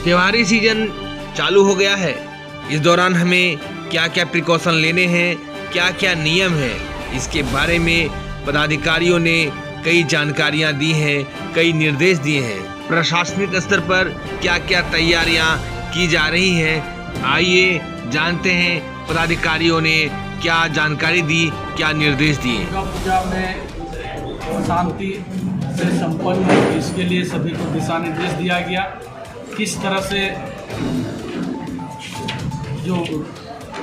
त्योहारी सीजन चालू हो गया है। इस दौरान हमें क्या क्या प्रिकॉशन लेने हैं, क्या क्या नियम है, इसके बारे में पदाधिकारियों ने कई जानकारियां दी हैं, कई निर्देश दिए हैं। प्रशासनिक स्तर पर क्या क्या तैयारियां की जा रही हैं, आइए जानते हैं पदाधिकारियों ने क्या जानकारी दी, क्या निर्देश दिए। दुर्गा पूजा में शांति से संपन्न हो, इसके लिए सभी को दिशा निर्देश दिया गया। किस तरह से जो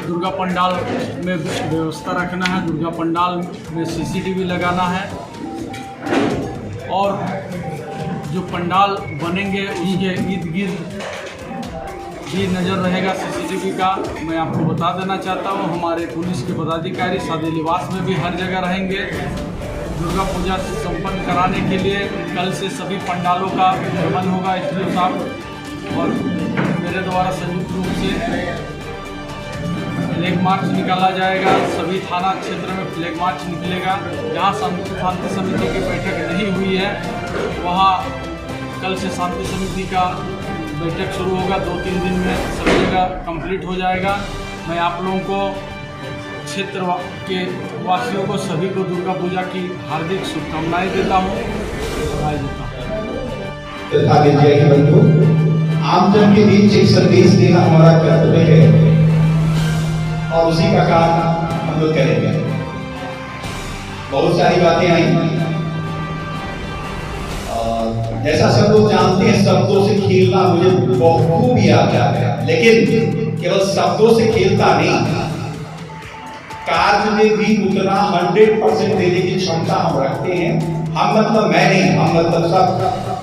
दुर्गा पंडाल में व्यवस्था रखना है, दुर्गा पंडाल में सीसीटीवी लगाना है और जो पंडाल बनेंगे उसके इर्द गिर्द भी नज़र रहेगा सीसीटीवी का। मैं आपको बता देना चाहता हूँ, हमारे पुलिस के पदाधिकारी सादे लिबास में भी हर जगह रहेंगे। दुर्गा पूजा संपन्न कराने के लिए कल से सभी पंडालों का भ्रमण होगा एसडीओ साहब और मेरे द्वारा संयुक्त रूप से फ्लैग मार्च निकाला जाएगा। सभी थाना क्षेत्र में फ्लैग मार्च निकलेगा। जहाँ शांति समिति की बैठक नहीं हुई है वहाँ कल से शांति समिति का बैठक शुरू होगा। 2-3 दिन में सभी जगह कंप्लीट हो जाएगा। मैं आप लोगों को क्षेत्र के वासियों को सभी को दुर्गा पूजा की हार्दिक शुभकामनाएं देता हूँ, बधाई देता हूँ। आमजन के बीच एक संदेश देना हमारा कर्तव्य है और उसी का काम हम लोग करेंगे। बहुत सारी बातें आई और जैसा सब लोग जानते हैं, शब्दों से खेलना मुझे बहुत ही आता है, लेकिन केवल शब्दों से खेलता नहीं, कार्य में भी उतना 100% देने की क्षमता हम रखते हैं। हम मतलब मैं नहीं, हम मतलब सब।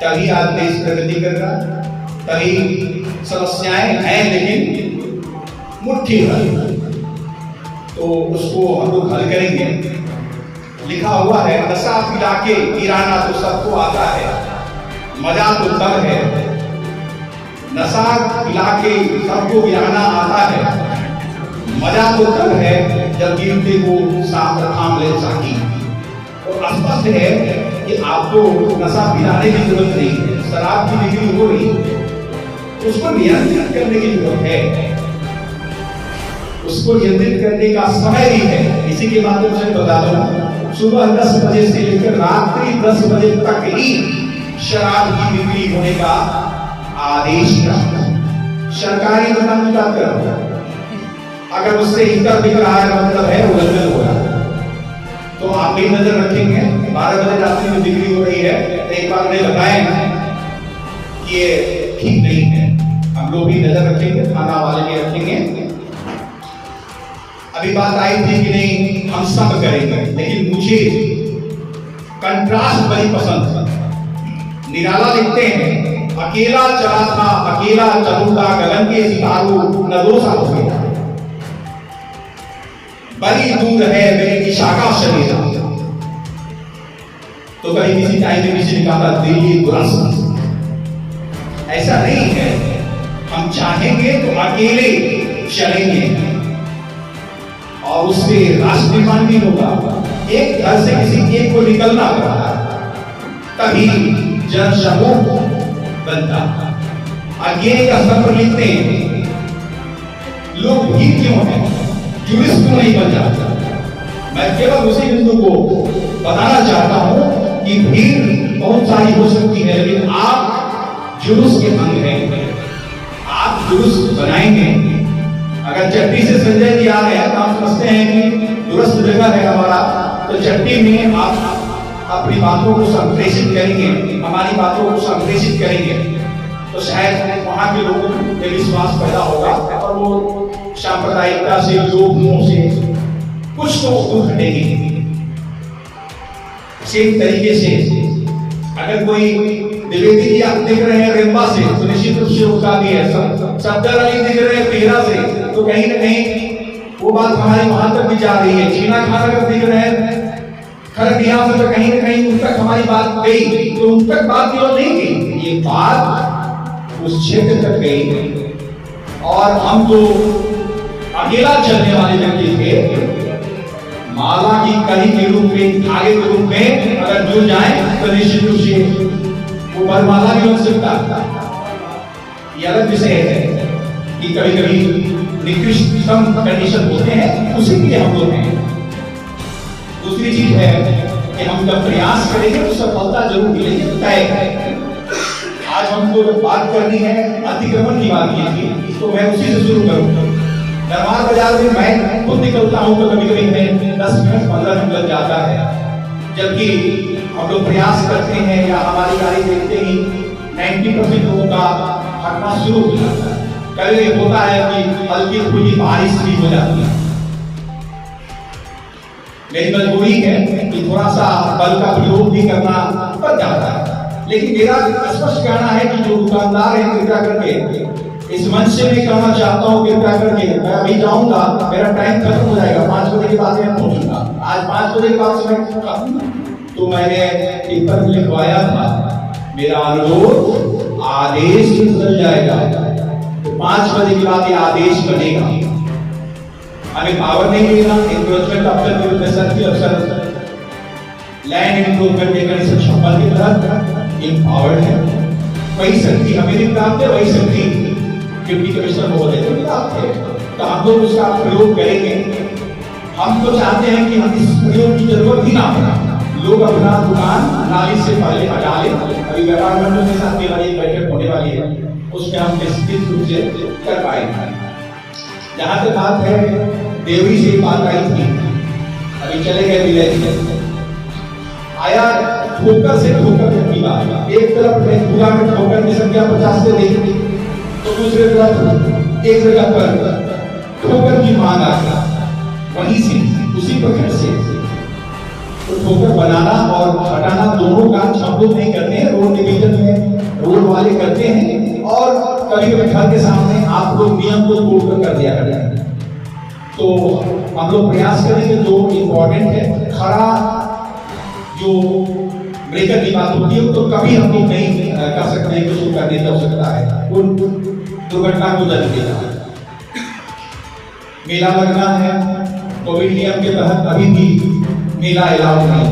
तभी आज देश प्रगति कर रहा, तभी समस्याएं हैं लेकिन मुट्ठी भर, तो उसको हम लोग हल करेंगे। लिखा हुआ है, नशा पिला के गिराना तो सबको आता है, मजा तो तब है। नशा पिला के सबको गिराना आता है, मजा तो तब है जब गिरते को साथ थाम ले साकी। और स्पष्ट है कि आपको नशा पिलाने की जरूरत नहीं है, शराब की बिक्री हो रही है, उसको नियंत्रित करने की जरूरत है, उसको नियंत्रित करने का समय भी है। इसी के माध्यम से बता दूं, सुबह 10 बजे से लेकर रात्रि 10 बजे तक ही शराब की बिक्री होने का आदेश था। सरकारी दुकान कर, अगर उससे इतर बिक रहा है मतलब है उल्लंघन हो रहा है, तो आप भी नजर रखेंगे। 12 बजे रात्रि में बिक्री हो रही है, एक बार उन्हें बताएं कि ये ठीक नहीं है, हम लोग भी नजर रखेंगे, थाना वाले भी रखेंगे। अभी बात आई थी कि नहीं हम सब करेंगे, लेकिन मुझे कंट्रास्ट बड़ी पसंद है। निराला लिखते हैं, अकेला चला था अकेला चलूंगा, गगन के सितारों न दो सा हो गया, बड़ी दूर है मेरी दिशा का शरीर। तो कहीं किसी टाइम में किसी ने कहा दिल्ली दुरस्त, ऐसा नहीं है। हम चाहेंगे तो अकेले चलेंगे और उससे राष्ट्र निर्माण भी होगा। एक घर से किसी एक को निकलना पड़ा, तभी जन समूह बनता। अकेले का सफर लिखते हैं, लोग भी क्यों है, जुलूस क्यों नहीं बन जाता। मैं केवल उसी बिंदु को बताना चाहता हूं कि भीड़ बहुत सारी हो सकती है, लेकिन आप जुलूस के अंग हैं, आप जुलूस बनाएंगे। अगर चट्टी से संजय जी आ रहे हैं तो आप समझते हैं कि दुरुस्त जगह है हमारा, तो चट्टी में आप अपनी बातों को संप्रेषित करेंगे, हमारी बातों को संप्रेषित करेंगे, तो शायद वहां के लोगों में विश्वास पैदा होगा और वो सांप्रदायिकता से, लोगों से कुछ तो दूर हटेगी। सेम तरीके से अगर कोई द्विवेदी जी आप देख रहे हैं रेम्बा से, तो निश्चित रूप से उसका भी है। सफदर अली दिख रहे हैं पेहरा से, तो कहीं ना कहीं वो बात हमारी वहां तक भी जा रही है। चीना खान अगर दिख रहे हैं खरडिया से, तो कहीं ना कहीं उन तक हमारी बात गई, तो उन तक बात क्यों नहीं गई, ये बात उस क्षेत्र तक गई। और हम तो अकेला चलने वाले व्यक्ति थे, माला की कड़ी के रूप में, धागे के रूप में अगर जुड़ जाए तो निश्चित रूप से वो बरमाला भी बन सकता। ये अलग विषय है कि कभी कभी निकृष्टतम कंडीशन होते हैं, उसी के लिए हम लोग हैं। दूसरी चीज है कि हम जब प्रयास करेंगे तो सफलता जरूर मिलेगी, तय है। आज हमको बात करनी है अतिक्रमण की बात की थी, तो मैं उसी से शुरू करूंगा। दरबार बाजार में मैं खुद निकलता हूं तो कभी कभी मैं 10 मिनट 15 मिनट लग जाता है, जबकि हम लोग प्रयास करते हैं या हमारी गाड़ी देखते ही 90% लोगों का हटना शुरू हो जाता है। कभी होता है कि हल्की फुल्की बारिश भी हो जाती है। मेरी मजबूरी है कि थोड़ा सा बल का प्रयोग भी करना पड़ जाता है, लेकिन मेरा स्पष्ट कहना है कि जो दुकानदार है कृपया करके इस मंच से मैं कहना चाहता हूँ, कृपया करके मैं अभी जाऊंगा, मेरा टाइम खत्म हो जाएगा, 5 बजे के बाद मैं पहुंचूंगा। आज 5 बजे के बाद से मैं खाऊंगा, तो मैंने पेपर लिखवाया था, मेरा अनुरोध आदेश बदल जाएगा, तो 5 बजे के बाद ये आदेश बनेगा। हमें पावर नहीं मिलेगा, इंक्रोचमेंट अफसर लैंड इंप्रूवमेंट मेकैनिज्म 56 के तहत एम्पावर्ड है। वही शक्ति हमें भी प्राप्त है, वही शक्ति डिप्टी कमिश्नर महोदय को प्राप्त है, तो हम लोग उसका प्रयोग करेंगे। हम तो चाहते हैं कि हम इस प्रयोग की जरूरत ही ना पड़े, लोग अपना दुकान नाली से पहले हटा लें। अभी व्यापार मंडल के साथ मेरी बैठक होने वाली है, उसमें हम निश्चित रूप से कर पाएंगे। जहां तक बात है देवरी से बात आई थी, अभी चले गए विलेज आया, ठोकर से ठोकर की बात। एक तरफ पूरा में ठोकर की संख्या 50 से देखी, तो दूसरे तरफ एक जगह पर ठोकर की मांग आ गया, वहीं से उसी प्रकार से तो ठोकर बनाना और हटाना दोनों काम हम लोग नहीं करते हैं, रोड डिवीजन में रोड वाले करते हैं, और कभी कभी घर के सामने आप लोग नियम को तोड़कर कर दिया करते हैं। तो हम लोग प्रयास करेंगे, जो इम्पोर्टेंट है खड़ा जो ब्रेकर की बात होती है तो कभी हम लोग नहीं कर सकते हैं, कुछ करने की आवश्यकता है, उन दुर्घटना को जन्म देगा। मेला लगना है, कोविड नियम के तहत अभी भी मेला अलाउ नहीं,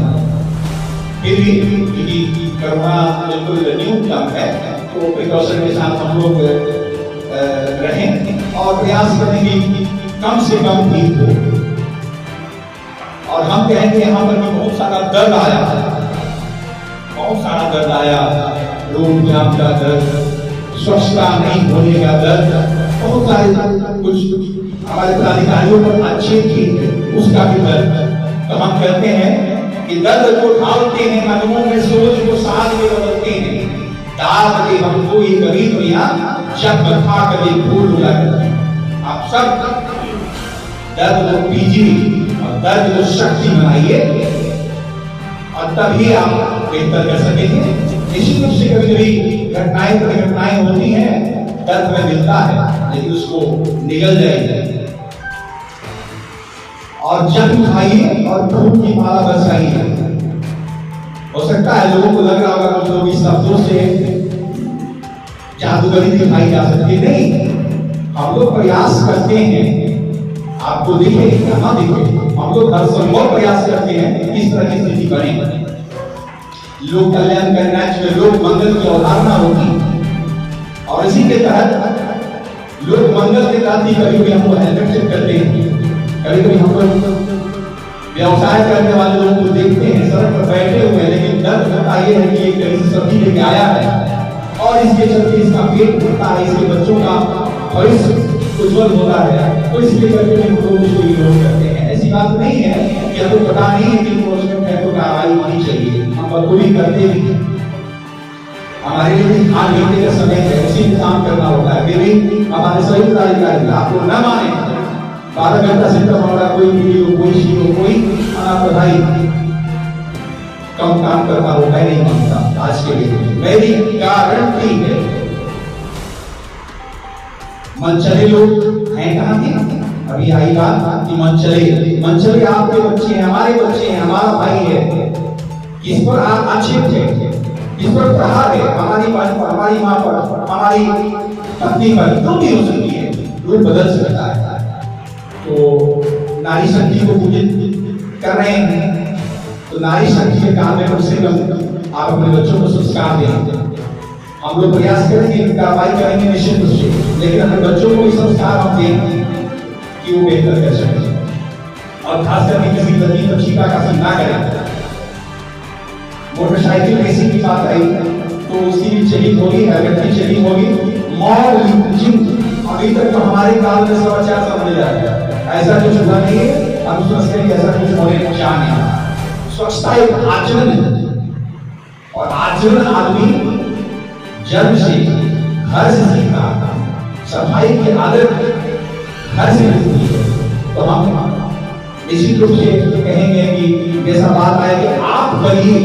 फिर भी कोरोना बिल्कुल न्यूनतम है, तो प्रिकॉशन के साथ हम लोग रहें और प्रयास करेंगे कि कम से कम भीड़ हो। और हम कहेंगे यहाँ पर बहुत सारा दर्द आया, बहुत सारा दर्द आया, रोड जाम का दर्द, स्वच्छता नहीं होने का दर्द, बहुत सारे कुछ हमारे पदाधिकारियों पर अच्छे थी उसका भी दर्द। तो हम कहते हैं कि दर्द को ढालते हैं कदमों में, सोच को साथ में बदलते हैं, दाद दे हमको ये गरीब दुनिया, जब था कभी भूल उड़ा। आप सब दर्द को पीजिए और दर्द को शक्ति बनाइए, और तभी आप बेहतर कर सकेंगे। निश्चित रूप से कभी कभी घटनाएं होती हैं, दर्द में मिलता है, लेकिन उसको निगल जाइए और जख्म खाइए और खून की माला बरसाइए। हो सकता है लोगों को लग रहा होगा कुछ लोग इस शब्दों से जादूगरी दिखाई जा सकती है, नहीं, हम लोग प्रयास करते हैं, आपको दिखे या ना दिखे, हम लोग हर संभव प्रयास करते हैं कि इस तरह की स्थिति बने। लोक कल्याण करना चाहिए, लोक मंगल की अवधारणा होगी, और इसी के तहत लोक मंगल के तहत ही कभी कभी हम लोग हेलमेट चेक करते हैं, कभी कभी हम लोग व्यवसाय करने वाले लोगों को देखते हैं सड़क पर बैठे हुए, लेकिन दर्द होता ये है कि एक कहीं से सब्जी लेके आया है और इसके चलते इसका पेट भरता है, इसके बच्चों का भविष्य उज्जवल होता है, तो इसलिए करके हम लोग उसको इग्नोर करते हैं। ऐसी बात नहीं है कि हमको पता नहीं है कि उसमें कार्रवाई होनी चाहिए, हम बखूबी करते भी हैं। हमारे लिए भी 8 घंटे का समय है, उसी में काम करना होता है, फिर भी हमारे सभी पदाधिकारी आपको न माने 12 घंटा से कम हमारा कोई वीडियो, कोई शीरो, कोई पढ़ाई कम काम करता होगा ही नहीं मानता। आज के लिए मेरी गारंटी है, मनचले लोग हैं कहाँ के? अभी आई बात कि मनचले आपके बच्चे हैं, हमारे बच्चे हैं, हमारा भाई है, किस पर आप अच्छे थे, किस पर प्रहार है, हमारी माँ पर, हमारी माँ पर, हमारी पत्नी पर, जो भी हो सकती है, रूप बदल सकता है। तो नारी शक्ति को पूजित कर रहे हैं, तो नारी शक्ति के काम में कम से कम आप अपने बच्चों को संस्कार दें, हम लोग प्रयास करेंगे, कार्रवाई करेंगे निश्चित रूप से, लेकिन अपने बच्चों को भी संस्कार हम देंगे कि वो बेहतर कर सके, और खास करके किसी लड़की को चीका ना करें। मोटरसाइकिल रेसिंग की बात आई तो उसकी भी चेकिंग होगी, हेलमेट की चेकिंग होगी। मॉब लिंचिंग अभी तक तो हमारे काल में समाचार समझ जाएगा, ऐसा कुछ हुआ नहीं है, हम सोचते हैं कि ऐसा कुछ होने का नहीं। स्वच्छता एक आचरण है, और आचरण आदमी जन्म से घर से सीखता, सफाई की आदत घर से मिलती है। तो हम निश्चित रूप से कहेंगे कि जैसा बात आए कि आप करिए,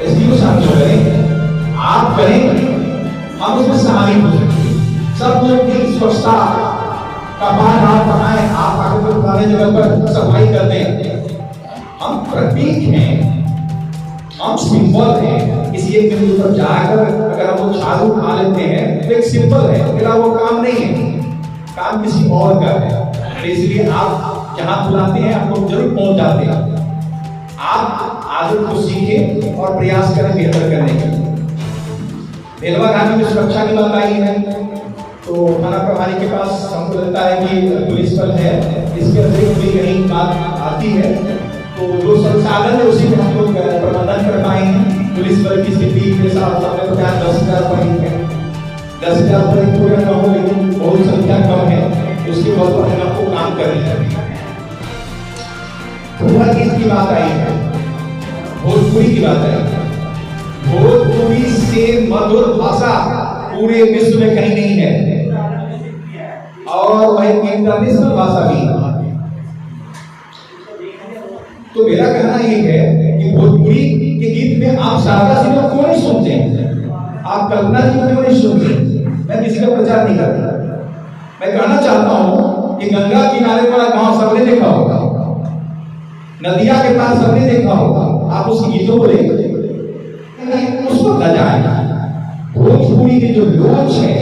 इसकी को समझो करें, आप करें, हम उसमें शामिल हो सकते हैं। सब लोग की स्वच्छता का पाठ आप पढ़ाएं, आप आगे पुराने जगह पर सफाई करते हैं। हम प्रतीक हैं, हम सिंबल हैं। किसी एक बिंदु पर जाकर अगर हम लोग झाड़ू उठा लेते हैं तो एक सिंबल है, मेरा वो काम नहीं है, काम किसी और का है। इसलिए आप जहां बुलाते हैं आप लोग जरूर पहुंच जाते हैं। आप आदत को सीखें और प्रयास करें बेहतर करने का। रेलवा घाटी में सुरक्षा की बात आई है तो थाना प्रभारी के पास हमको लगता है कि पुलिस बल है, इसके अतिरिक्त भी कहीं बात आती है तो जो संसाधन है उसी में हम लोग प्रबंधन कर पाएंगे। पुलिस बल की स्थिति के साथ सामने 50-10,000 पर ही है, 10,000 पर ही पूरा न हो, लेकिन बहुत संख्या कम है, उसके बाद हम आपको काम करने हैं। की बात आई है, भोजपुरी की बात आई है। भोजपुरी से मधुर भाषा पूरे विश्व में कहीं नहीं है, और वह इंटरनेशनल भाषा भी है। तो मेरा कहना ये है कि भोजपुरी के गीत में आप शारदा सिन्हा क्यों नहीं सुनते हैं, आप कल्पना जी को क्यों नहीं सुनते? मैं किसी का प्रचार नहीं करता, मैं कहना चाहता हूं कि गंगा किनारे वाला गांव सबने देखा होगा, नदिया के पास सबने देखा होगा, आप उस गीतों को देखते उसको बजाएं। भोजपुरी की जो लोच है,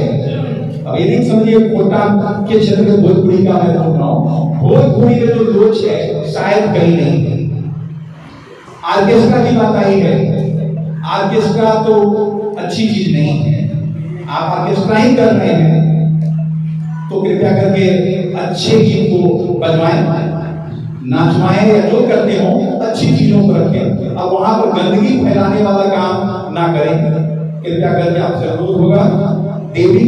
अब ये नहीं समझिए कोटा के क्षेत्र में भोजपुरी का मैं बोल रहा हूं, भोजपुरी में जो लोच है शायद कहीं नहीं है। ऑर्केस्ट्रा की बात आई है, ऑर्केस्ट्रा तो अच्छी चीज नहीं है, आप ऑर्केस्ट्रा ही कर रहे हैं तो कृपया करके अच्छे गीत को बजवाएं, नाचवाएं या जो करते हो अच्छी चीजों को रखें। अब वहां पर गंदगी फैलाने वाला काम ना करें, कृपया करके आपसे अनुरोध होगा। देवी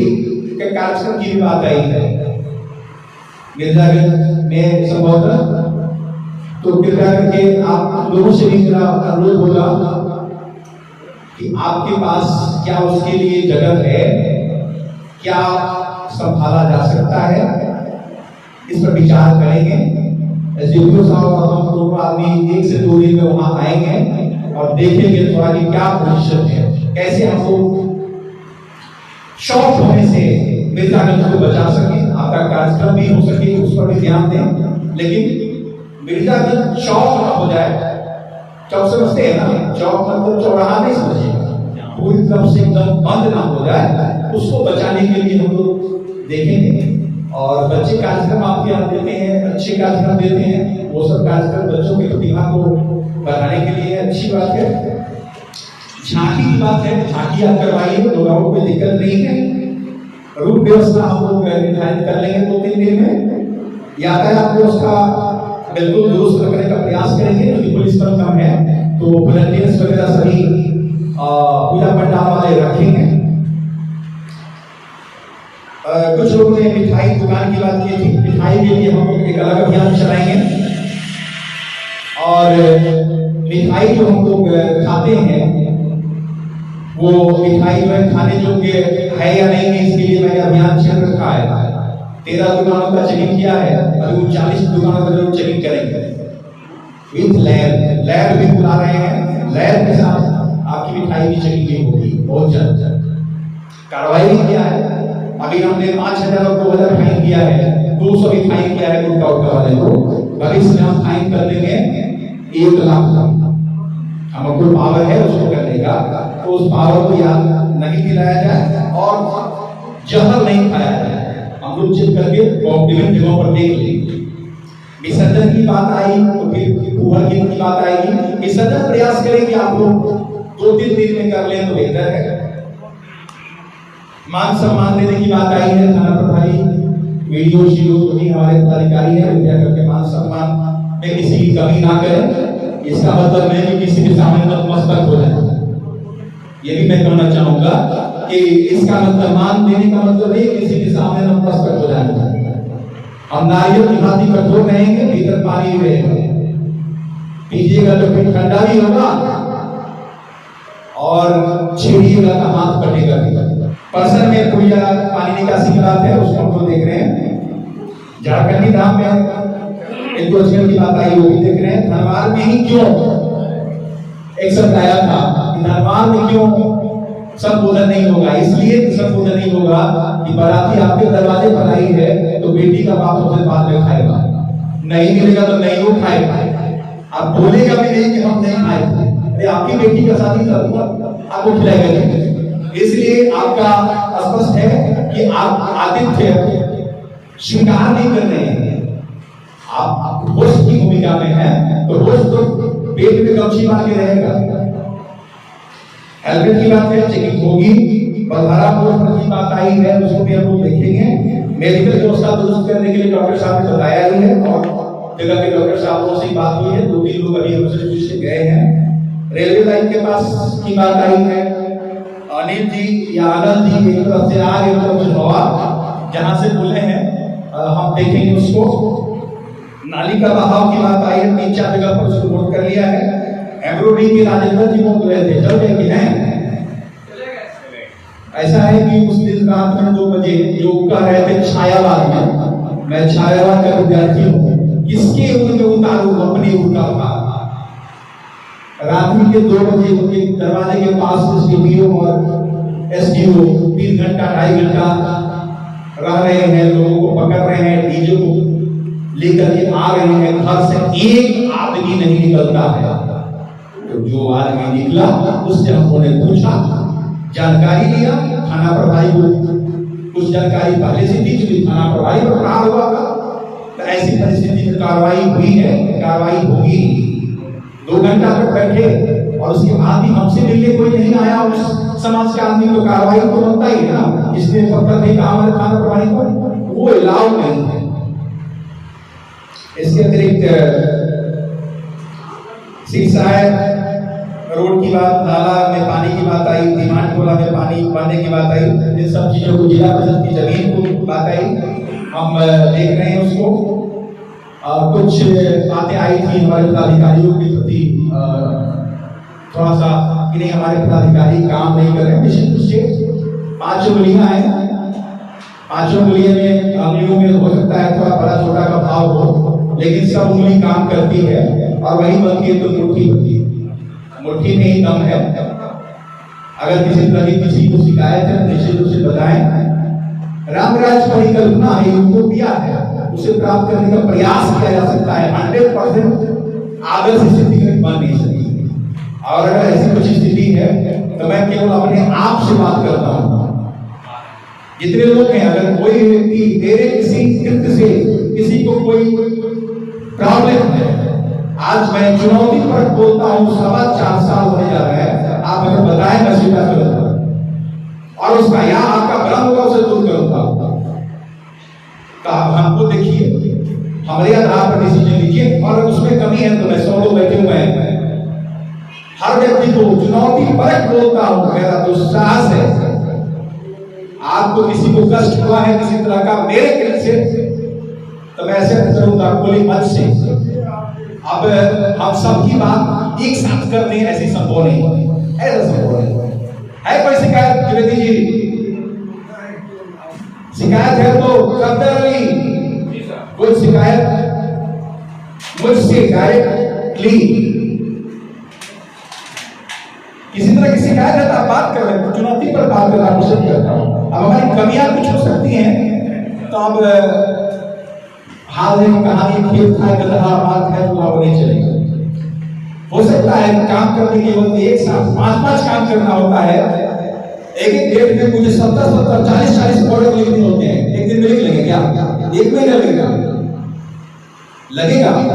के कार्यक्रम की भी बात आई है मिर्जागंज में संभवतः, तो कृपया करके आप लोगों से भी मेरा अनुरोध होगा कि आपके पास क्या उसके लिए जगह है, क्या संभाला जा सकता है, इस पर विचार करेंगे। एसडीओ साहब और हम दोनों आदमी 1 से 2 दिन में वहां आएंगे और देखेंगे थोड़ा कि क्या पोजीशन है, कैसे हम लोग शॉर्ट होने से मिर्जागंज को बचा सके, आपका कार्यक्रम भी हो सके, उस पर भी ध्यान दें। लेकिन मिर्जागंज चौक ना हो जाए, चौक समझते हैं ना, चौक मतलब चौराहा नहीं समझिएगा, पूरी तरफ से एकदम बंद ना हो जाए, उसको बचाने के लिए हम लोग देखेंगे। और बच्चे कार्यक्रम आपके यहाँ देते हैं, अच्छे कार्यक्रम देते हैं, वो सब कार्यक्रम बच्चों की प्रतिभा को बढ़ाने के लिए अच्छी बात है। झांकी की बात है, झांकी आप करवाइए, लोगों को कोई दिक्कत नहीं है। रूट व्यवस्था हम लोग निर्धारित कर लेंगे 2-3 दिन में। यातायात व्यवस्था बिल्कुल दुरुस्त रखने का प्रयास करेंगे, क्योंकि पुलिस बल कम है तो वॉलंटियर्स वगैरह सभी पूजा पंडाल वाले रखेंगे। कुछ लोगों ने मिठाई दुकान की बात की थी, मिठाई के लिए हम लोग एक अलग अभियान चलाएंगे, और मिठाई जो हम लोग खाते हैं वो मिठाई जो है खाने योग्य है या नहीं है, इसके लिए मैंने अभियान चल रखा है। 13 दुकानों का चेकिंग किया है, अभी 40 दुकानों का जरूर चेकिंग करेंगे विद लैब भी बुला रहे हैं, लैब के साथ आपकी मिठाई की चेकिंग होगी बहुत जल्द। कार्रवाई भी किया है, अभी हमने 5,000 और 2,000 फाइन किया है, 200 भी फाइन किया है गुटखा वाले को। भविष्य में हम फाइन कर देंगे 1 लाख। हमको पावर है उसको करने का, तो उस पावर को याद नहीं दिलाया जाए और जहर नहीं खाया जाए। हम लोग चेक करके विभिन्न जगहों पर देख लेंगे। विसर्जन की बात आई तो फिर कुआं की बात आएगी। विसर्जन प्रयास करें कि आप लोग 2-3 दिन में कर लें तो बेहतर है। मान सम्मान देने की बात आई है। थाना प्रभारी वीडियो शीडियो भी हमारे पदाधिकारी है, कृपया करके मान सम्मान में किसी की कमी ना करें। इसका मतलब नहीं कि किसी के सामने नतमस्तक हो जाए। ये भी मैं कहना चाहूंगा कि इसका मतलब मान देने का मतलब नहीं किसी के सामने नतमस्तक हो जाए। हम नारियों की भांति कठोर रहेंगे, भीतर पानी रहेगा, पीजिएगा तो फिर ठंडा भी होगा और छेड़िएगा तो हाथ कटेगा भी। परसर में कुड़िया पानी निकासी की बात है, उसको हम देख रहे हैं। झारखंडी धाम में एक रोजगार की बात आई, वो भी देख रहे हैं। धनवार में ही क्यों एक शब्द आया था कि धनवार में क्यों संबोधन नहीं होगा, इसलिए संबोधन नहीं होगा कि बाराती आपके दरवाजे पर आई है तो बेटी का बाप सबसे बाद में खाएगा, नहीं मिलेगा तो नहीं वो खाएगा। आप बोलेगा भी नहीं कि हम नहीं खाए, अरे आपकी बेटी का शादी करूंगा आपको खिलाएगा। इसलिए आपका स्पष्ट है कि आप आतिथ्य स्वीकार नहीं कर रहे हैं, आप होस्ट की भूमिका में हैं, तो होस्ट तो पेट में गमछी बांध के रहेगा। हेलमेट की बात है, चेकिंग होगी। बलहारा पोस्ट पर की बात आई है, उसको भी हम लोग देखेंगे। मेडिकल व्यवस्था दुरुस्त करने के लिए डॉक्टर साहब ने बताया ही है और जगह के डॉक्टर साहबों से बात हुई है। 2-3 लोग अभी हमसे पूछ के गए हैं। रेलवे लाइन के पास की बात आई है, अनिल जी या आनंद जी एक तरफ से आ एक तरफ से हवा जहां से बोले हैं, हम देखेंगे उसको। नाली का बहाव की बात आई है, 3-4 जगह पर उसको नोट कर लिया है। एम्ब्रोडी के राजेंद्र जी बोल रहे थे, चल गए कि नहीं? ऐसा है कि उस दिन रात में 2 बजे जो कह रहे थे छायावाद में, मैं छायावाद का विद्यार्थी हूँ, किसके उनके उतारू अपनी उनका रात के 2 बजे उनके दरवाजे के पास सीपीओ और एसडीओ 3 घंटा 2.5 घंटा रह रहे हैं, लोगों को पकड़ रहे हैं, डीजे को लेकर के आ रहे हैं। घर से एक आदमी नहीं निकलता है, तो जो आदमी निकला उससे हमने पूछा, जानकारी लिया। थाना प्रभारी को कुछ जानकारी पहले से दी, क्योंकि थाना प्रभारी पर प्रहार हुआ था, तो ऐसी परिस्थिति में कार्रवाई हुई है, कार्रवाई होगी। 2 घंटा तक बैठे और उसके बाद भी हमसे मिलने कोई नहीं आया उस समाज के आदमी, तो कार्रवाई तो बनता ही ना। इसलिए पत्र नहीं कहा हमारे थाना प्रभारी को, वो अलाउ नहीं है। इसके अतिरिक्त सिरसाय रोड की बात, नाला में पानी की बात आई, डिमांड टोला में पानी पाने की बात आई, इन सब चीजों को जिला परिषद की जमीन को बात आई, हम देख रहे हैं उसको। कुछ बातें आई थी हमारे पदाधिकारियों के प्रति, थोड़ा सा कि नहीं हमारे पदाधिकारी काम नहीं कर रहे। निश्चित रूप से 5 उंगलियां हैं, 5 उंगलियों में उंगलियों में हो सकता है थोड़ा बड़ा छोटा का भाव हो, लेकिन सब उंगली काम करती है और वही बनती है तो मुट्ठी बनती है। मुट्ठी में ही दम है। अगर किसी तरह की किसी को शिकायत है निश्चित रूप से बताएं। रामराज परिकल्पना है, यूटोपिया है, उसे प्राप्त करने का प्रयास किया जा सकता है। 100% आदर्श स्थिति बन नहीं सकती, और अगर ऐसी कुछ स्थिति है तो मैं केवल अपने आप से बात करता हूँ। जितने लोग हैं, अगर कोई व्यक्ति मेरे किसी कृत्य से किसी को कोई प्रॉब्लम है, आज मैं चुनौती पर बोलता हूँ, 4.25 साल होने जा रहा है, आप हमें बताएं, मैं स्वीकार करूंगा और उसका या आपका भ्रम होगा उसे दूर करूंगा। तो हमको देखिए, हमारे आधार पर डिसीजन लीजिए, और उसमें कमी है तो मैं 100 लोग बैठे हुए हैं, हर व्यक्ति को चुनौती पर बोलता हूँ, मेरा दुस्साहस है। आपको किसी को कष्ट हुआ है किसी तरह का मेरे कृत्य से, तो मैं ऐसे करूंगा कोई मत से। अब हम सबकी बात एक साथ कर दें, ऐसी संभव नहीं, ऐसा संभव नहीं है। कोई शिकायत त्रिवेदी जी, शिकायत है तो कतरली कोई शिकायत मुझसे डायरेक्टली किसी तरह की शिकायत है तो आप बात कर रहे हैं, चुनौती पर बात करना पसंद करता हूं। अब हमारी कमियां कुछ हो सकती हैं, तो अब हाल ही कहानी खेत खाए गधा मार खाए तो वो नहीं चलेगा। हो सकता है काम करने के वक्त एक साथ 5-5 काम करना होता है। एक डेट में मुझे 70-70, 40-40 प्रोडक्ट लिखने होते हैं, एक दिन में लिख लेंगे क्या? 1 महीना लगेगा।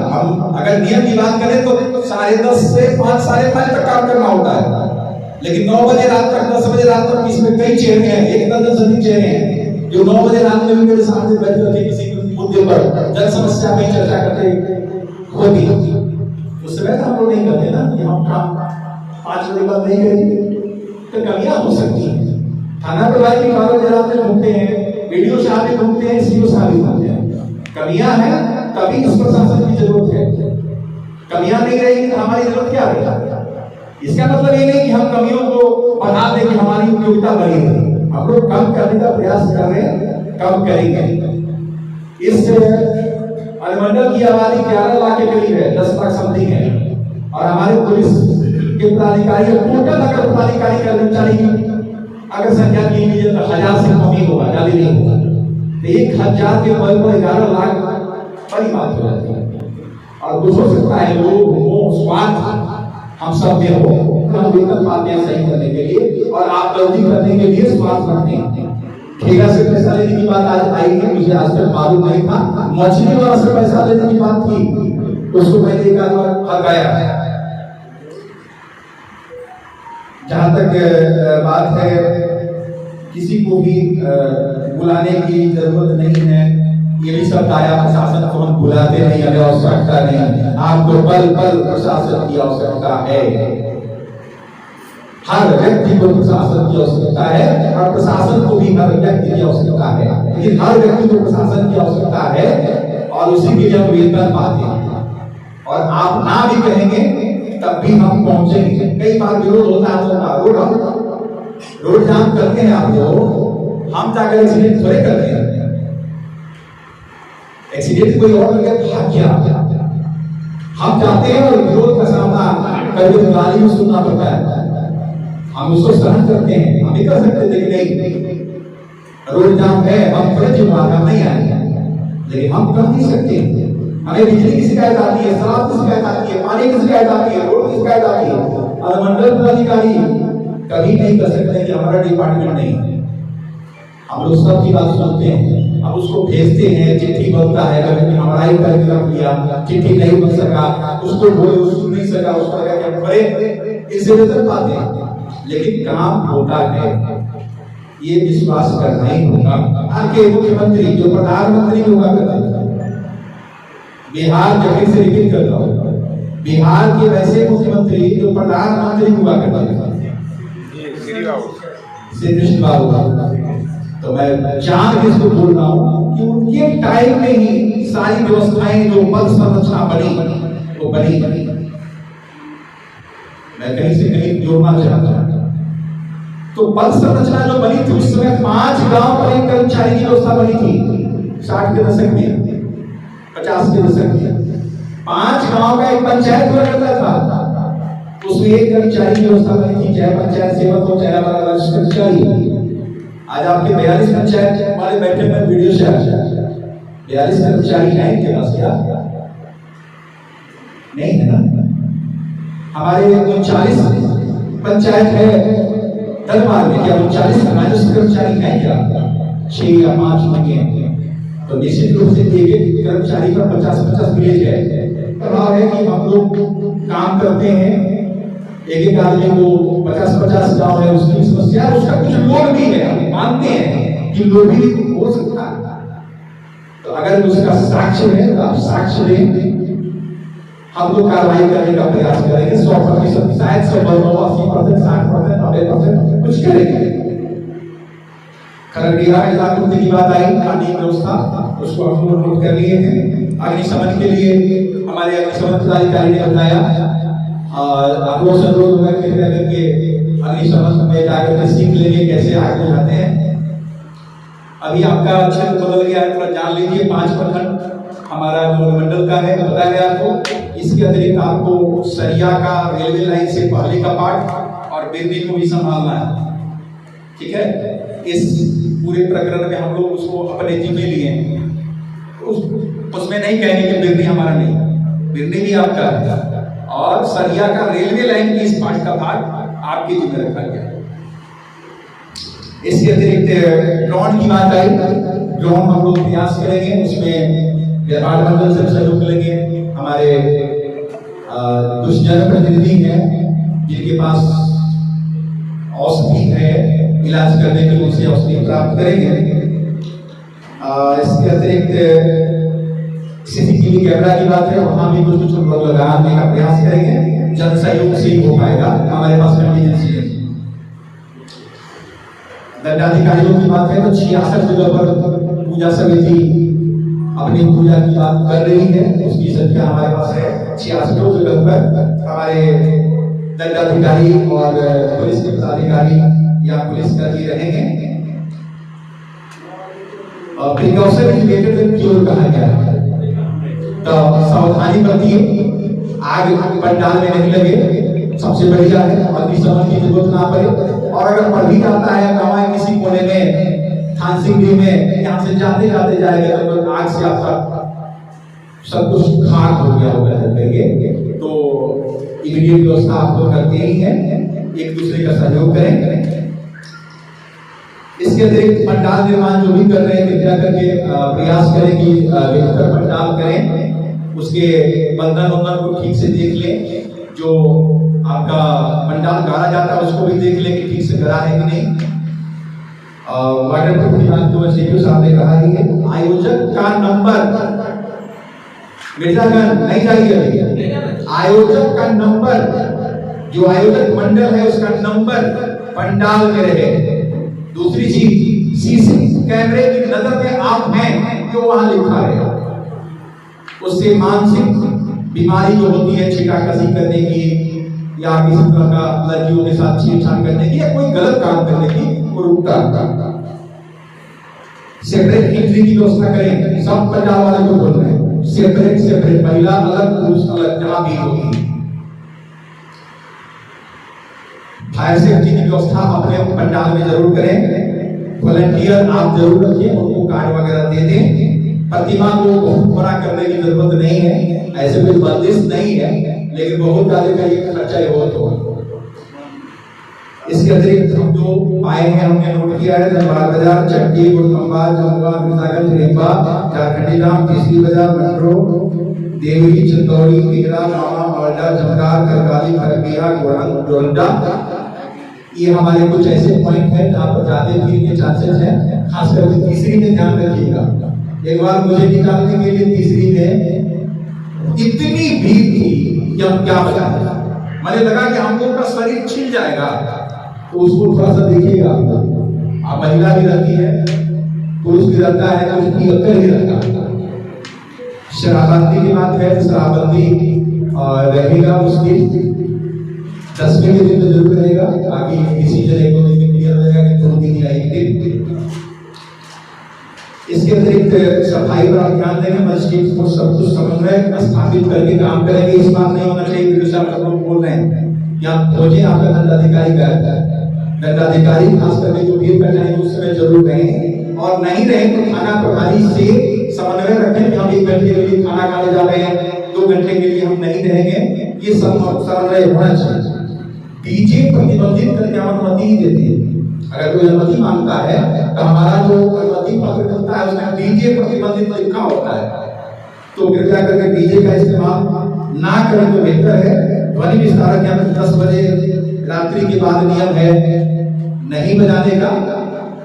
हम अगर नियम की बात करें तो 10:30 से 5, 5:30 तक काम करना होता है। लेकिन 9 बजे रात तक 10 बजे रात तक इसमें कई चेहरे हैं, एक दर्जन से अधिक चेहरे हैं जो 9 बजे रात में भी मेरे सामने बैठ करके किसी मुद्दे पर जन समस्या पे चर्चा करते होगी। उस समय हम लोग नहीं करते ना कि हम काम 5 बजे बाद नहीं करेंगे, तो कमियां हो सकती हैं। थाना प्रभारी भी 12 बजे रात में घूमते हैं, वीडियो साहब भी घूमते हैं, सीओ साहब भी घूमते हैं। कमियां हैं तभी इस प्रशासन की जरूरत है। कमियां नहीं रहेगी तो हमारी जरूरत क्या रहेगी? इसका मतलब ये नहीं कि हम कमियों को बढ़ा दें कि हमारी उपयोगिता बढ़ी है। हम लोग कम करने का प्रयास कर रहे हैं, कम करेंगे। इस अनुमंडल की आबादी 11 लाख के करीब है, 10 लाख समथिंग है, और हमारे पुलिस के पदाधिकारी टोटल अगर पदाधिकारी कर्मचारी अगर संख्या की लीजिए तो 1000 से कम ही होगा, ज्यादा नहीं होगा। तो 1000 के बल पर 11 लाख बड़ी बात हो जाती है। और कुछ हो सकता है लोग वो स्वार्थ हम सब में हो, हम वेतन पाते हैं सही करने के लिए, और आप गलती करने के लिए स्वार्थ रखते हैं। ठेका से पैसा लेने की बात आज आई है, मुझे आज तक मालूम नहीं था। मछली वाला से पैसा लेने की बात थी, उसको मैंने एक आध बार हटाया। जहां तक बात है किसी को भी बुलाने की जरूरत नहीं है, ये भी शब्द आया प्रशासन को हम बुलाते नहीं, हमें आवश्यकता नहीं। आपको पल पल प्रशासन की आवश्यकता है, हर व्यक्ति को प्रशासन की आवश्यकता है, और प्रशासन को भी हर व्यक्ति की आवश्यकता है। लेकिन हर व्यक्ति को प्रशासन की आवश्यकता है और उसी के लिए हम वेतन पाते हैं। और आप ना भी कहेंगे तब भी हम पहुंचेंगे। कई बार विरोध होता है, रोड जाम करते हैं आप लोग, हम जाकर एक्सीडेंट थोड़े करते हैं। एक्सीडेंट कोई और करके भाग गया, हम जाते हैं और विरोध का सामना कभी गाली में सुनना पड़ता है, हम उसको सहन करते हैं। हम भी कर सकते थे कि नहीं रोड जाम है, हम थोड़े जिम्मेदार, हम नहीं आएंगे, लेकिन हम कर नहीं सकते। हमें बिजली की शिकायत आती है, शराब की शिकायत आती है, पानी की शिकायत आती है, रोड की शिकायत आती है, और मंडल पदाधिकारी कभी नहीं कर सकते कि हमारा डिपार्टमेंट नहीं है। हम लोग सबकी बात सुनते हैं, अब उसको भेजते हैं, चिट्ठी बनता है, कभी हमारा ही करके रख लिया, चिट्ठी नहीं बन सका, उसको बोले वो सुन नहीं सका, उसको लगा क्या बड़े इसे वेतन पाते हैं, लेकिन काम होता है, ये विश्वास करना ही होगा। आगे मुख्यमंत्री जो प्रधानमंत्री भी हुआ करते थे, बिहार जगह से रिपीट करता हूँ, बिहार के वैसे मुख्यमंत्री जो प्रधानमंत्री हुआ करते थे, श्री कृष्ण बाबू। तो मैं चांद किसको बोल रहा हूँ कि उनके टाइम में ही सारी व्यवस्थाएं जो पद संरचना बनी वो बनी। मैं कहीं से कहीं जोड़ना चाहता हूँ, तो पद संरचना जो बनी थी उस समय 5 गांव पर एक कर्मचारी की व्यवस्था बनी थी। 60 के दशक में, 50 के दशक में 5 गांव का एक पंचायत हुआ करता था, उसमें एक कर्मचारी की व्यवस्था बनी थी, चाहे पंचायत सेवक हो चाहे हमारा राष्ट्रीय कर्मचारी। आज आपके 42 पंचायत वाले बैठे हुए वीडियो से 42 कर्मचारी हैं इनके पास क्या? नहीं है ना। हमारे 39 पंचायत है दरबार में, क्या 39 कर्मचारी हैं क्या? 6 या 5 होंगे। तो निश्चित रूप से एक कर्मचारी का 50-50 विलेज है। प्रभाव है कि हम लोग काम करते हैं, एक आदमी को 50-50 गांव है, उसकी समस्या, उसका कुछ लोग भी है, हम मानते हैं कि लोग भी हो सकता है। तो अगर उसका साक्ष्य है तो आप साक्ष्य दें, हम लोग कार्रवाई करने का प्रयास करेंगे। 100% शायद 80%, 60%, 90% कुछ करेंगे। खरगडिया में जागृति की बात आई, पानी व्यवस्था, उसको हम लोग नोट कर लिए हैं। अग्निशमन के लिए हमारे अग्निशमन पदाधिकारी ने बताया, और आप लोग सब लोग कृपया करके अग्निशमन में जाकर के सीख लेंगे कैसे आग बुझाते हैं। अभी आपका क्षेत्र बदल गया है, थोड़ा जान लीजिए। 5 प्रखंड हमारा जो मंडल का है बताया गया आपको। इसके अतिरिक्त आपको सरिया का रेलवे लाइन से पहले का पार्ट और बिरनी को भी संभालना है, ठीक है। इस पूरे प्रकरण में हम लोग उसको अपने जिम्मे लिए हैं, उसमें नहीं कहेंगे कि बिरनी हमारा नहीं, बिरनी भी आपका है, और सरिया का रेलवे लाइन की इस पार्ट का भाग आपके जिम्मे रखा गया। इसके अतिरिक्त ड्रोन की बात आई, ड्रोन हम लोग प्रयास करेंगे, उसमें व्यापार मंडल से सहयोग लेंगे। हमारे कुछ जनप्रतिनिधि हैं जिनके पास औषधि है, इलाज करने के लिए उनसे औषधि प्राप्त करेंगे। इसके अतिरिक्त सीसीटीवी कैमरा की बात है, वहां भी कुछ लोग लगाने का प्रयास करेंगे। जन सहयोग से ही हो पाएगा, हमारे पास कंटीजेंसी है। दंडाधिकारियों की बात है तो 66 जगह पर पूजा समिति अपनी पूजा की बात कर रही है, उसकी संख्या हमारे पास है 66 जगह पर हमारे दंडाधिकारी और पुलिस के पदाधिकारी या पुलिसकर्मी रहेंगे। प्रिकॉशन रिलेटेड क्योर कहा गया है, तो सावधानी बरतिए, आग पंडाल में नहीं लगे, सबसे बढ़िया है, अग्निशमन की जरूरत ना पड़े। और अगर पड़ भी जाता है गाँव किसी कोने में, थानसिंगडी में, यहाँ से जाते जाते जाएगा तो आग से आपका सब कुछ खाक हो गया होगा करके, तो इमीडिएट व्यवस्था आप लोग करते ही हैं, एक दूसरे का सहयोग करें। इसके अतिरिक्त पंडाल निर्माण जो भी कर रहे हैं, कृपया करके प्रयास करें कि बेहतर पंडाल करें, उसके बंधन को ठीक से देख लें, जो आपका पंडाल गाड़ा जाता है उसको भी देख लें कि ठीक से गड़ा है कि नहीं। वाटरप्रूफ की बात तो सीपीओ साहब ने कहा ही है। आयोजक का नंबर मिर्जागंज नहीं जाइए, आयोजक का नंबर, जो आयोजक मंडल है उसका नंबर पंडाल में रहे। दूसरी चीज, सीसी कैमरे की नजर में आप हैं जो वहां लिखा है, उससे मानसिक बीमारी जो होती है, छीटाकसी करने की या किसी तरह का लड़कियों के साथ छेड़छाड़ करने की या कोई गलत काम करने की, वो रुकता। सेपरेट एंट्री की व्यवस्था करें, सब पंडाल वाले को बोल रहे हैं, सेपरेट महिला अलग, पुरुष अलग, जहां भी होगी। फायर सेफ्टी की व्यवस्था अपने पंडाल में जरूर करें। वॉलंटियर आप जरूर रखिए, उनको कार्ड वगैरह दे दें। प्रतिमा को बहुत बड़ा करने की जरूरत नहीं है, ऐसे कोई बंदिश नहीं है, लेकिन बहुत ज्यादा का ये खर्चा हो तो। इसके अतिरिक्त हम जो आए हैं हमने नोट किया है, दरबार बाजार, चट्टी, गुड़खंबा, जमुआ, मिर्जागंज, रेपा, झारखंडी धाम, तीसरी बाजार, मेट्रो, देवरी, चंदौली, टिकरा, मामा, मालडा, जमगार, करकाली, खरबिया, गोरंडा, ये हमारे कुछ ऐसे पॉइंट हैं जहाँ पर ज्यादा भीड़ के चांसेस हैं। खासकर तीसरी में ध्यान रखिएगा। एक बार मुझे निकालने के लिए तीसरी में इतनी भीड़ थी कि हम क्या बताएं, मुझे लगा कि हम लोग का शरीर छिल जाएगा, तो उसको थोड़ा सा देखिएगा। आप महिला भी रहती है, पुरुष भी रहता है, तो उसकी अक्ल ही रहता है। शराबबंदी की बात है तो शराबबंदी रहेगा, उसकी 10वें के दिन तो जरूर रहेगा, बाकी किसी जगह को दिन क्लियर हो जाएगा कि 2 दिन या 1 दिन। इसके अतिरिक्त सफाई पर आप ध्यान देंगे, मजिस्ट्रेट को सब कुछ समन्वय स्थापित करके काम करेंगे। इस बात नहीं होना चाहिए वीडियो साहब सब लोग बोल रहे हैं या खोजे आपका दंडाधिकारी का, दंडाधिकारी खास करके जो भीड़ कर जाएंगे उस समय जरूर रहें, और नहीं रहे तो थाना प्रभारी से समन्वय रखें कि हम 1 घंटे के लिए खाना खाने जा रहे हैं, 2 घंटे के लिए हम नहीं रहेंगे, ये सब समन्वय होना चाहिए। डीजे प्रतिबंधित करके अनुमति ही देते हैं, अगर कोई अनुमति मांगता है तो हमारा जो अनुमति पत्र मिलता है उसमें डीजे प्रतिबंधित लिखा होता है, तो कृपया करके डीजे का इस्तेमाल ना करें तो बेहतर है। ध्वनि विस्तारक यंत्र 10 बजे रात्रि के बाद नियम है नहीं बजाने का,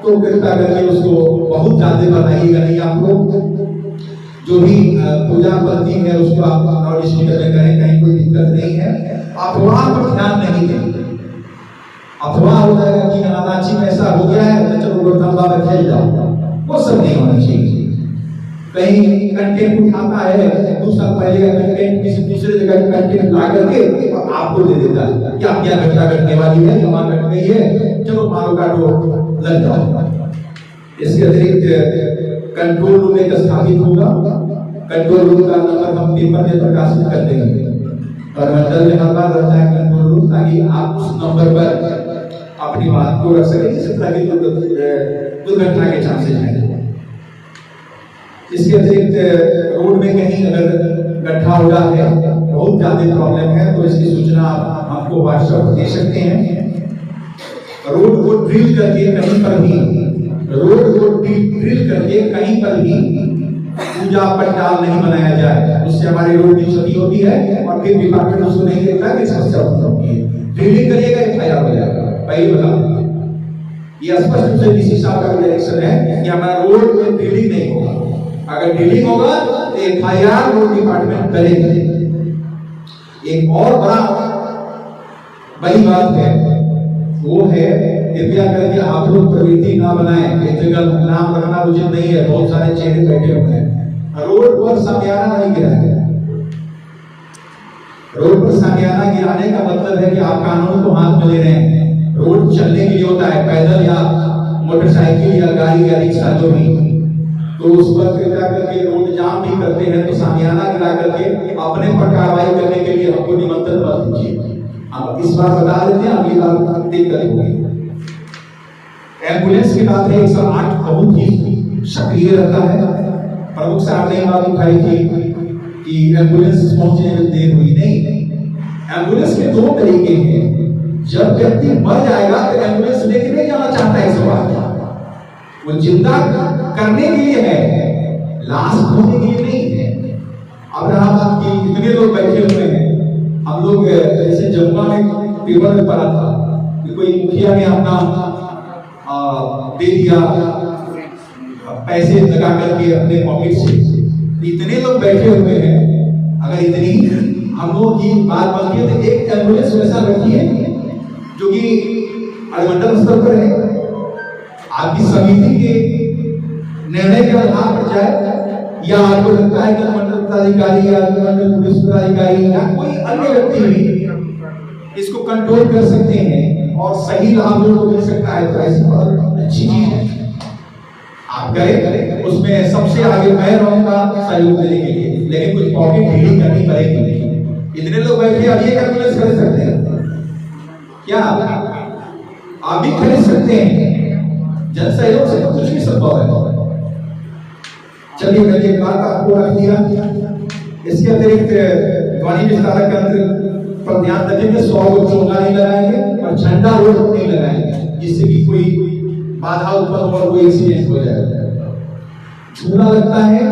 तो कृपया करके उसको बहुत ज्यादा बनाइएगा नहीं। आप लोग जो भी पूजा पद्धति है उसको आप लाउड स्पीकर में करें, कहीं कोई दिक्कत नहीं है। अफवाह पर ध्यान नहीं दें, अफवाह हो जाएगा कि अनाची में ऐसा हो गया है तो चलो गुड़खंबा में खेल जाओ, वो सब नहीं होना चाहिए। कहीं कंटेंट उठाता है, 2 साल पहले का कंटेंट किसी दूसरे जगह का कंटेंट ला करके और आपको दे देता है क्या क्या घटना घटने वाली है, जमा घट गई है, चलो मारो काटो लग जाओ। इसके अतिरिक्त कंट्रोल रूम एक स्थापित होगा, कंट्रोल रूम का नंबर हम पेपर में प्रकाशित कर देंगे और मंडल में हर बार रहता है कंट्रोल रूम, ताकि आप उस नंबर पर अपनी बात को रख सकें जिससे ताकि दुर्घटना के चांसेस हैं। इसके अतिरिक्त रोड में कहीं अगर गड्ढा उड़ा है, बहुत ज्यादा प्रॉब्लम है, तो इसकी सूचना आप हमको व्हाट्सएप दे सकते हैं। रोड को ड्रिल करके कहीं पर भी, रोड को ड्रिल करके कहीं पर भी पूजा पंडाल नहीं बनाया जाए, उससे हमारी रोड की क्षति होती है और फिर डिपार्टमेंट उसको नहीं देखता है कि समस्या होती है। ड्रिलिंग करिएगा, FIR हो जाएगा। पहले बता दें, ये स्पष्ट रूप से डीसी साहब का डायरेक्शन है कि हमारा रोड में ड्रिलिंग नहीं होगा। अगर ड्रिलिंग होगा तो FIR रोड डिपार्टमेंट करेगा। एक और बड़ी बात है, वो है कृपया करके आप लोग प्रवृत्ति ना बनाएं। एक जगह नाम रखना उचित नहीं है, बहुत सारे चेहरे बैठे हुए हैं। रोड पर सामियाना नहीं गिरा है। रोड पर सामियाना गिराने का मतलब है कि आप कानून को हाथ में ले रहे हैं। रोड चलने के लिए होता है, पैदल या मोटरसाइकिल या गाड़ी या रिक्शा जो भी, तो उस पर कृपया करके रोड जाम भी करते हैं तो सामियाना गिरा करके अपने पर कार्रवाई करने के लिए हमको निमंत्रण मत दीजिए। हम इस बार बता देते हैं, अगली बार दिक्कत होगी। एम्बुलेंस की बात है, 108 बहुत ही सक्रिय रहता है। प्रमुख साहब ने बात उठाई थी कि एम्बुलेंस पहुंचने में देर हुई। नहीं, एम्बुलेंस के 2 तरीके हैं। जब व्यक्ति मर जाएगा तो एम्बुलेंस लेके नहीं जाना चाहता है, सवाल वो जिंदा करने के लिए है, लाश ढूंढने के लिए नहीं है। अब रहा बात कि इतने लोग बैठे हुए हैं, हम लोग जैसे जमुना में पेपर में पढ़ा था कि कोई मुखिया ने अपना दे दिया पैसे लगा करके अपने पॉकेट से। इतने लोग बैठे हुए हैं, अगर इतनी हम लोग की बात बनती है तो एक एम्बुलेंस वैसा रखिए जो कि अनुमंडल स्तर पर है, आपकी समिति के निर्णय के आधार पर जाए, या आपको लगता है कि अनुमंडल पदाधिकारी या अनुमंडल पुलिस पदाधिकारी या कोई अन्य व्यक्ति भी इसको कंट्रोल कर सकते हैं और सही लाभ लोगों को मिल सकता है, तो ऐसी बहुत अच्छी चीज है, आप करें। उसमें सबसे आगे मैं रहूंगा सहयोग देने के लिए, लेकिन कुछ पॉकेट ढीली करनी पड़ेगी। इतने लोग बैठे, अब ये एम्बुलेंस खरीद सकते हैं क्या? आप भी खरीद सकते हैं, जन सहयोग से कुछ भी संभव है। चलिए, मैंने एक बात आपको रख दिया। इसके अतिरिक्त ध्वनि विस्तारक यंत्र पर ध्यान रखेंगे, 100 को चोंगा नहीं लगाएंगे और झंडा रोड नहीं लगाएंगे, जिससे कि कोई बाधा उत्पन्न हो और कोई एक्सीडेंट हो जाए। झूला लगता है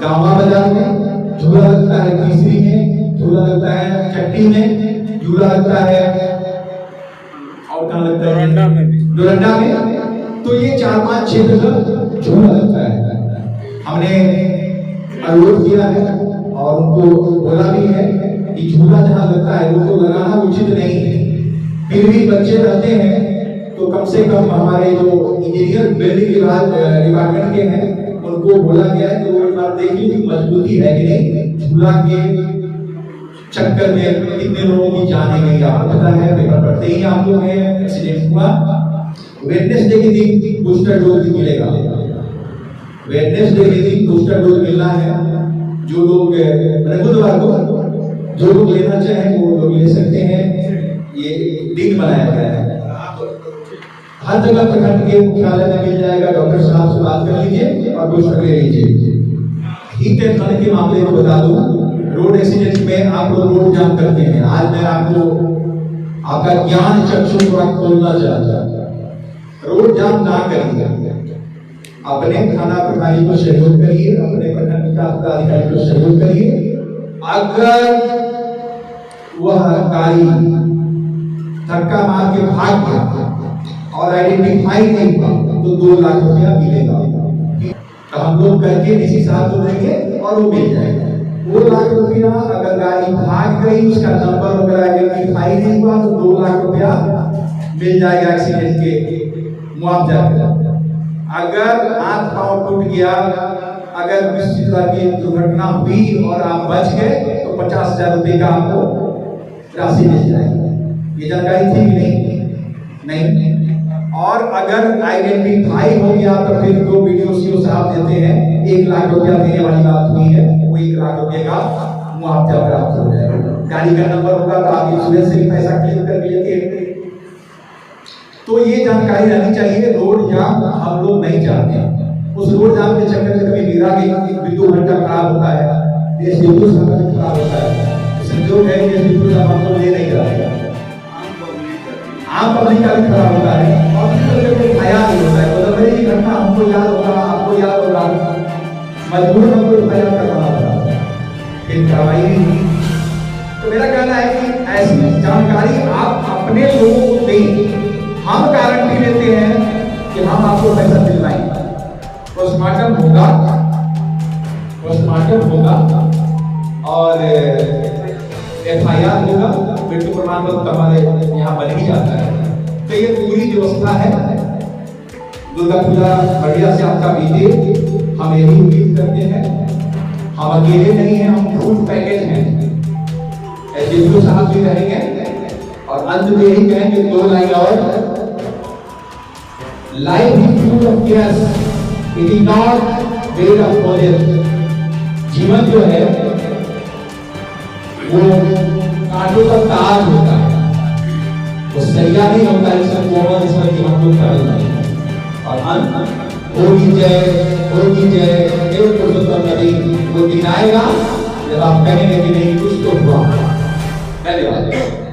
गावा बाजार में, झूला लगता है तीसरी में, झूला लगता है चट्टी में, झूला लगता है और कहाँ लगता है डोरंडा में। तो ये 4-5 क्षेत्र का झूला लगता है। हमने अनुरोध किया है और उनको बोला भी है कि झूला जहाँ लगता है वो तो लगाना उचित नहीं है। फिर भी बच्चे रहते हैं तो कम से कम हमारे जो इंजीनियर बिल्डिंग डिपार्टमेंट के हैं उनको बोला गया है कि वो एक बार देख लीजिए मजबूती है कि नहीं। झूला के चक्कर में कितने लोगों की जाने गई, आपको पता है, पेपर पढ़ते ही आप लोग हैं, एक्सीडेंट हुआ। वेडनेसडे के दिन बूस्टर डोज मिलेगा, वेडनेसडे के दिन बूस्टर डोज मिलना है। जो लोग बुधवार को जो लोग लेना चाहें वो लोग ले सकते हैं, ये दिन बनाया गया है। हर जगह प्रखंड के मुख्यालय में मिल जाएगा, डॉक्टर साहब से बात कर लीजिए और बूस्टर ले लीजिए। हीट एंड थर्ड के मामले को बता दूं, रोड एक्सीडेंट में आप लोग रोड जाम करते हैं। आज मैं आपको आपका ज्ञान चक्षु को खोलना चाहता हूं। रोड जाम ना करिए, अपने थाना प्रभारी को सहयोग करिए, अपने प्रखंड विकास पदाधिकारी को सहयोग करिए। अगर वह गाड़ी धक्का मार के भाग गया और आइडेंटिफाई नहीं हुआ तो 2 लाख रुपया मिलेगा। तो हम लोग करके डीसी साहब को देंगे और वो मिल जाएगा 2 लाख रुपया। अगर गाड़ी भाग गई, उसका नंबर वगैरह आइडेंटिफाई नहीं हुआ तो 2 लाख रुपया मिल जाएगा एक्सीडेंट के मुआवजा। अगर हाथ पांव टूट गया, अगर किसी तरह की दुर्घटना हुई और आप बच गए तो 50,000 रुपए का आपको राशि मिल जाएगी। ये जानकारी थी कि नहीं? और अगर आइडेंटिफाई हो गया तो फिर 2 वीडियो सीओ साहब देते हैं, 1 लाख रुपया देने वाली बात हुई है, वो 1 लाख रुपए का मुआवजा प्राप्त हो जाएगा। गाड़ी का नंबर होगा तो आप इंश्योरेंस से भी पैसा क्लेम कर लेंगे। तो ये जानकारी रहनी चाहिए। रोड जाम हम लोग नहीं चाहते, उस रोड जाम के चक्कर में कभी गिरा के 2 घंटा खराब होता है, देश बिल्कुल खराब होता है। संजोग है कि बिल्कुल हम लोग ले नहीं जाते, आम पब्लिक का भी खराब होता है और फिर आया नहीं होता है। मतलब मेरी घटना हमको याद होगा, आपको याद होगा, मजबूर हमको एफआईआर करना होगा, फिर कार्रवाई नहीं हुई। तो मेरा कहना है कि ऐसी जानकारी आप अपने लोगों को दें हम गारंटी लेते हैं कि हम आपको पैसा दिलवाएंगे। पोस्टमार्टम होगा और FIR होगा, मृत्यु प्रमाण पत्र हमारे यहाँ बन ही जाता है। तो ये पूरी व्यवस्था है। दुर्गा पूजा बढ़िया से आपका बीते, हम यही उम्मीद करते हैं। हम अकेले नहीं हैं, हम फुल पैकेज हैं। एसडीओ साहब भी रहेंगे और अंत में यही कहेंगे 2 लाइन और। Life is full of cares, it is not wed of polish. जीवन जो है वो कांटों का ताज होता है, वो सरिया नहीं होता है इसमें कोमल, इसमें कि हम लोग कर नहीं। और होगी जय देव पुरुषोत्तम नदी वो दिन आएगा जब आप कहेंगे कि नहीं कुछ तो हुआ। धन्यवाद।